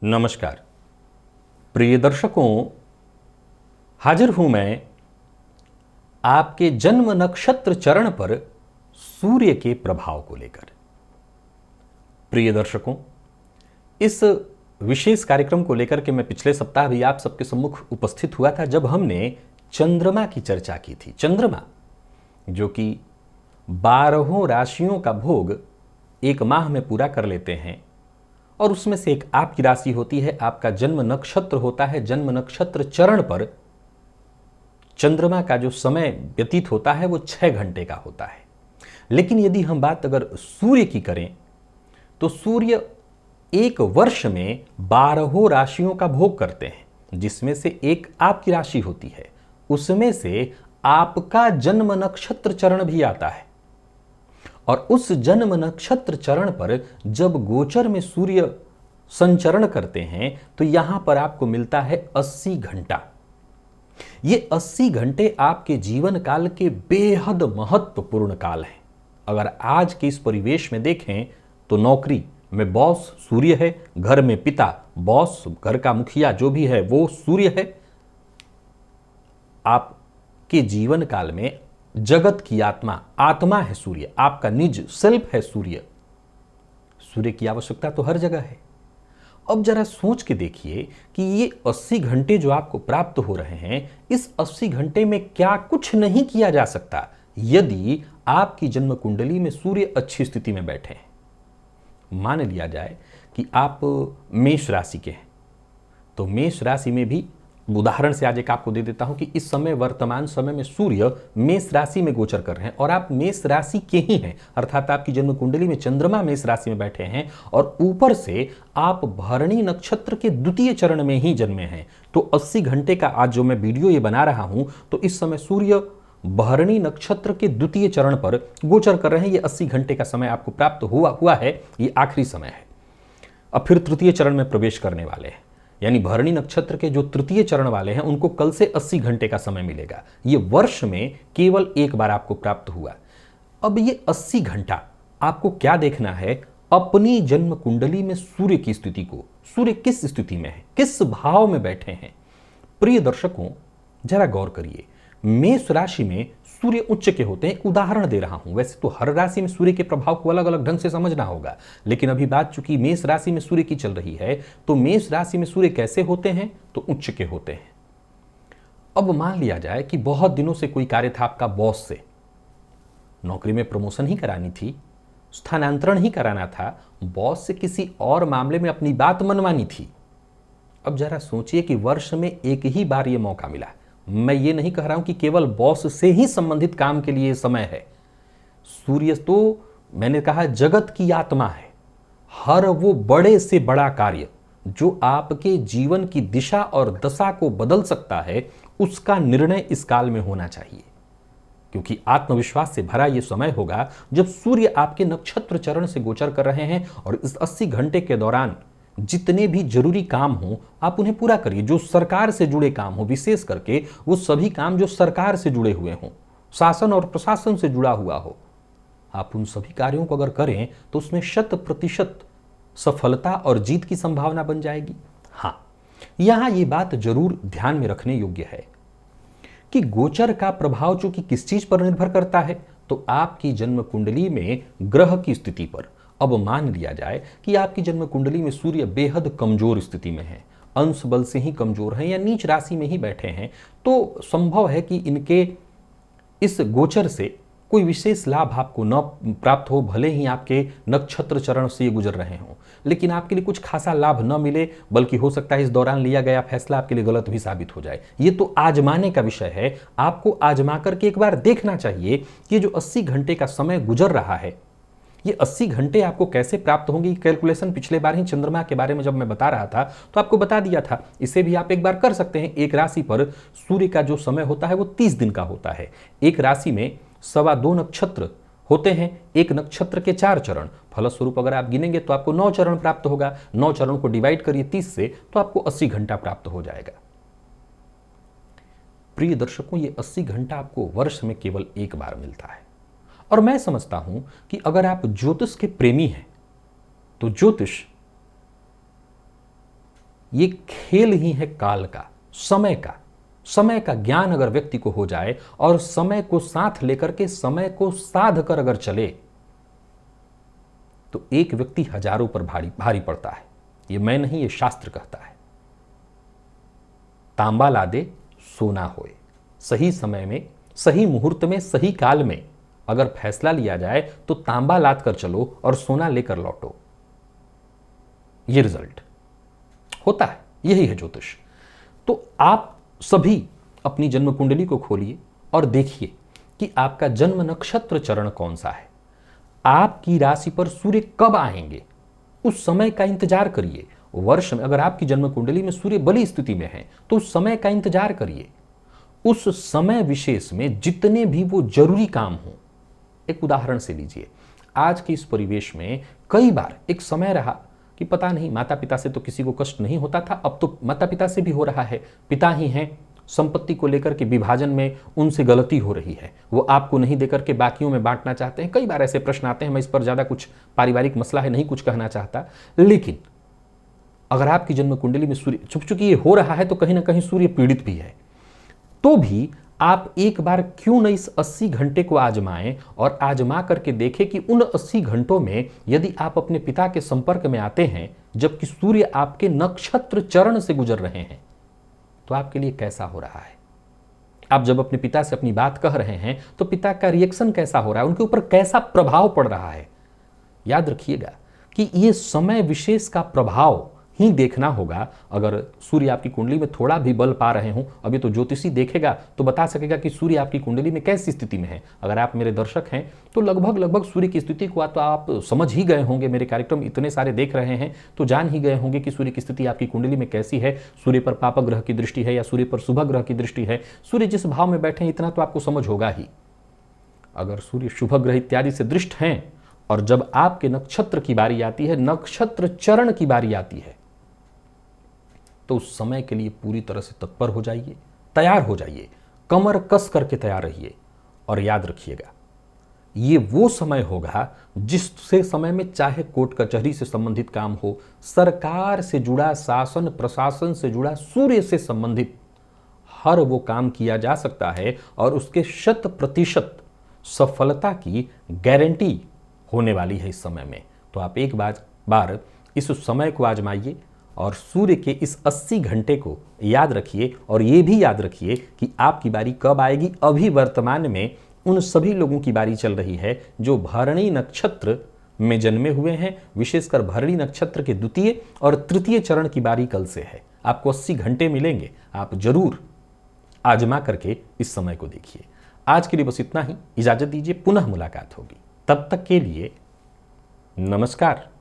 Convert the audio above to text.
नमस्कार प्रिय दर्शकों, हाजिर हूं मैं आपके जन्म नक्षत्र चरण पर सूर्य के प्रभाव को लेकर। प्रिय दर्शकों, इस विशेष कार्यक्रम को लेकर के मैं पिछले सप्ताह भी आप सबके सम्मुख उपस्थित हुआ था, जब हमने चंद्रमा की चर्चा की थी। चंद्रमा जो कि 12 राशियों का भोग एक माह में पूरा कर लेते हैं, और उसमें से एक आपकी राशि होती है, आपका जन्म नक्षत्र होता है। जन्म नक्षत्र चरण पर चंद्रमा का जो समय व्यतीत होता है वो 6 घंटे का होता है। लेकिन यदि हम बात अगर सूर्य की करें तो सूर्य एक वर्ष में 12 राशियों का भोग करते हैं, जिसमें से एक आपकी राशि होती है। उसमें से आपका जन्म नक्षत्र चरण भी आता है, और उस जन्म नक्षत्र चरण पर जब गोचर में सूर्य संचरण करते हैं तो यहां पर आपको मिलता है 80 घंटा। ये 80 घंटे आपके जीवन काल के बेहद महत्वपूर्ण काल हैं। अगर आज के इस परिवेश में देखें तो नौकरी में बॉस सूर्य है, घर में पिता बॉस, घर का मुखिया जो भी है वो सूर्य है। आपके जीवन काल में जगत की आत्मा, आत्मा है सूर्य, आपका निज सेल्फ है सूर्य। सूर्य की आवश्यकता तो हर जगह है। अब जरा सोच के देखिए कि ये 80 घंटे जो आपको प्राप्त हो रहे हैं, इस 80 घंटे में क्या कुछ नहीं किया जा सकता यदि आपकी जन्म कुंडली में सूर्य अच्छी स्थिति में बैठे हैं। मान लिया जाए कि आप मेष राशि के हैं, तो मेष राशि में भी उदाहरण से आज एक आपको दे देता हूं कि इस समय वर्तमान समय में सूर्य मेष राशि में गोचर कर रहे हैं, और आप मेष राशि के ही हैं, अर्थात आपकी जन्म कुंडली में चंद्रमा मेष राशि में बैठे हैं, और ऊपर से आप भरणी नक्षत्र के द्वितीय चरण में ही जन्मे हैं। तो 80 घंटे का आज जो मैं वीडियो ये बना रहा हूं, तो इस समय सूर्य भरणी नक्षत्र के द्वितीय चरण पर गोचर कर रहे हैं। ये 80 घंटे का समय आपको प्राप्त हुआ है, ये आखिरी समय है। अब फिर तृतीय चरण में प्रवेश करने वाले हैं, यानी भरणी नक्षत्र के जो तृतीय चरण वाले हैं उनको कल से 80 घंटे का समय मिलेगा। ये वर्ष में केवल एक बार आपको प्राप्त हुआ। अब ये 80 घंटा आपको क्या देखना है, अपनी जन्म कुंडली में सूर्य की स्थिति को। सूर्य किस स्थिति में है, किस भाव में बैठे हैं। प्रिय दर्शकों, जरा गौर करिए, मेष राशि में सूर्य उच्च के होते हैं। एक उदाहरण दे रहा हूं, वैसे तो हर राशि में सूर्य के प्रभाव को अलग अलग ढंग से समझना होगा, लेकिन अभी बात चूंकि मेष राशि में सूर्य की चल रही है, तो मेष राशि में सूर्य कैसे होते हैं, तो उच्च के होते हैं। अब मान लिया जाए कि बहुत दिनों से कोई कार्य था आपका बॉस से, नौकरी में प्रमोशन ही करानी थी, स्थानांतरण ही कराना था, बॉस से किसी और मामले में अपनी बात मनवानी थी। अब जरा सोचिए कि वर्ष में एक ही बार यह मौका मिला। मैं ये नहीं कह रहा हूं कि केवल बॉस से ही संबंधित काम के लिए समय है। सूर्य तो मैंने कहा जगत की आत्मा है। हर वो बड़े से बड़ा कार्य जो आपके जीवन की दिशा और दशा को बदल सकता है, उसका निर्णय इस काल में होना चाहिए, क्योंकि आत्मविश्वास से भरा यह समय होगा जब सूर्य आपके नक्षत्र चरण से गोचर कर रहे हैं। और इस 80 घंटे के दौरान जितने भी जरूरी काम हो आप उन्हें पूरा करिए। जो सरकार से जुड़े काम हो, विशेष करके वो सभी काम जो सरकार से जुड़े हुए हों, शासन और प्रशासन से जुड़ा हुआ हो, आप उन सभी कार्यों को अगर करें तो उसमें 100% सफलता और जीत की संभावना बन जाएगी। हां, यहां ये बात जरूर ध्यान में रखने योग्य है कि गोचर का प्रभाव चूंकि किस चीज पर निर्भर करता है, तो आपकी जन्म कुंडली में ग्रह की स्थिति पर। अब मान लिया जाए कि आपकी जन्म कुंडली में सूर्य बेहद कमजोर स्थिति में है, अंश बल से ही कमजोर है, या नीच राशि में ही बैठे हैं, तो संभव है कि इनके इस गोचर से कोई विशेष लाभ आपको न प्राप्त हो, भले ही आपके नक्षत्र चरण से ये गुजर रहे हों, लेकिन आपके लिए कुछ खासा लाभ न मिले, बल्कि हो सकता है इस दौरान लिया गया फैसला आपके लिए गलत भी साबित हो जाए। ये तो आजमाने का विषय है। आपको आजमा करके एक बार देखना चाहिए कि ये जो 80 घंटे का समय गुजर रहा है, ये 80 घंटे आपको कैसे प्राप्त होंगे। कैलकुलेशन पिछले बार ही चंद्रमा के बारे में जब मैं बता रहा था तो आपको बता दिया था। इसे भी आप एक बार कर सकते हैं। एक राशि पर सूर्य का जो समय होता है वो 30 दिन का होता है। एक राशि में 2.25 नक्षत्र होते हैं, एक नक्षत्र के 4 चरण। फलस्वरूप अगर आप गिनेंगे तो आपको 9 चरण प्राप्त होगा। 9 चरणों को डिवाइड करिए 30 से, तो आपको 80 घंटा प्राप्त हो जाएगा। प्रिय दर्शकों, ये 80 घंटा आपको वर्ष में केवल एक बार मिलता है। और मैं समझता हूं कि अगर आप ज्योतिष के प्रेमी हैं तो ज्योतिष ये खेल ही है काल का, समय का। समय का ज्ञान अगर व्यक्ति को हो जाए और समय को साथ लेकर के समय को साध कर अगर चले तो एक व्यक्ति हजारों पर भारी भारी पड़ता है। ये मैं नहीं, ये शास्त्र कहता है। तांबा लादे सोना होए। सही समय में, सही मुहूर्त में, सही काल में अगर फैसला लिया जाए तो तांबा लाद कर चलो और सोना लेकर लौटो। ये रिजल्ट होता है, यही है ज्योतिष। तो आप सभी अपनी जन्म कुंडली को खोलिए और देखिए कि आपका जन्म नक्षत्र चरण कौन सा है, आपकी राशि पर सूर्य कब आएंगे, उस समय का इंतजार करिए। वर्ष में अगर आपकी जन्म कुंडली में सूर्य बली स्थिति में है तो उस समय का इंतजार करिए। उस समय विशेष में जितने भी वो जरूरी काम हो, एक उदाहरण से लीजिए, आज के इस परिवेश में कई बार एक समय रहा कि पता नहीं, माता पिता से तो किसी को कष्ट नहीं होता था, अब तो माता पिता से भी हो रहा है। पिता ही हैं, संपत्ति को लेकर के विभाजन में उनसे गलती हो रही है, वो आपको नहीं देकर के बाकियों में बांटना चाहते हैं। कई बार ऐसे प्रश्न आते हैं। मैं इस पर ज़्यादा कुछ पारिवारिक मसला है नहीं कुछ कहना चाहता, लेकिन अगर आपकी जन्म कुंडली में सूर्य, चूंकि ये हो रहा है तो कहीं ना कहीं सूर्य पीड़ित भी है, तो भी आप एक बार क्यों न इस 80 घंटे को आजमाएं और आजमा करके देखें कि उन 80 घंटों में यदि आप अपने पिता के संपर्क में आते हैं जबकि सूर्य आपके नक्षत्र चरण से गुजर रहे हैं तो आपके लिए कैसा हो रहा है। आप जब अपने पिता से अपनी बात कह रहे हैं तो पिता का रिएक्शन कैसा हो रहा है, उनके ऊपर कैसा प्रभाव पड़ रहा है। याद रखिएगा कि ये समय विशेष का प्रभाव ही देखना होगा। अगर सूर्य आपकी कुंडली में थोड़ा भी बल पा रहे हों, अभी तो ज्योतिषी देखेगा तो बता सकेगा कि सूर्य आपकी कुंडली में कैसी स्थिति में है। अगर आप मेरे दर्शक हैं तो लगभग सूर्य की स्थिति को तो आप समझ ही गए होंगे। मेरे कार्यक्रम इतने सारे देख रहे हैं तो जान ही गए होंगे कि सूर्य की स्थिति आपकी कुंडली में कैसी है। सूर्य पर पाप ग्रह की दृष्टि है या सूर्य पर शुभ ग्रह की दृष्टि है, सूर्य जिस भाव में बैठे हैं इतना तो आपको समझ होगा ही। अगर सूर्य शुभ ग्रह इत्यादि से दृष्ट हैं और जब आपके नक्षत्र की बारी आती है, नक्षत्र चरण की बारी आती है, तो उस समय के लिए पूरी तरह से तत्पर हो जाइए, तैयार हो जाइए, कमर कस करके तैयार रहिए। और याद रखिएगा ये वो समय होगा जिससे समय में चाहे कोर्ट कचहरी से संबंधित काम हो, सरकार से जुड़ा, शासन प्रशासन से जुड़ा, सूर्य से संबंधित हर वो काम किया जा सकता है और उसके 100% सफलता की गारंटी होने वाली है इस समय में। तो आप एक बार इस समय को आजमाइए और सूर्य के इस 80 घंटे को याद रखिए। और ये भी याद रखिए कि आपकी बारी कब आएगी। अभी वर्तमान में उन सभी लोगों की बारी चल रही है जो भरणी नक्षत्र में जन्मे हुए हैं, विशेषकर भरणी नक्षत्र के द्वितीय और तृतीय चरण की बारी कल से है। आपको 80 घंटे मिलेंगे, आप जरूर आजमा करके इस समय को देखिए। आज के लिए बस इतना ही, इजाजत दीजिए, पुनः मुलाकात होगी। तब तक के लिए नमस्कार।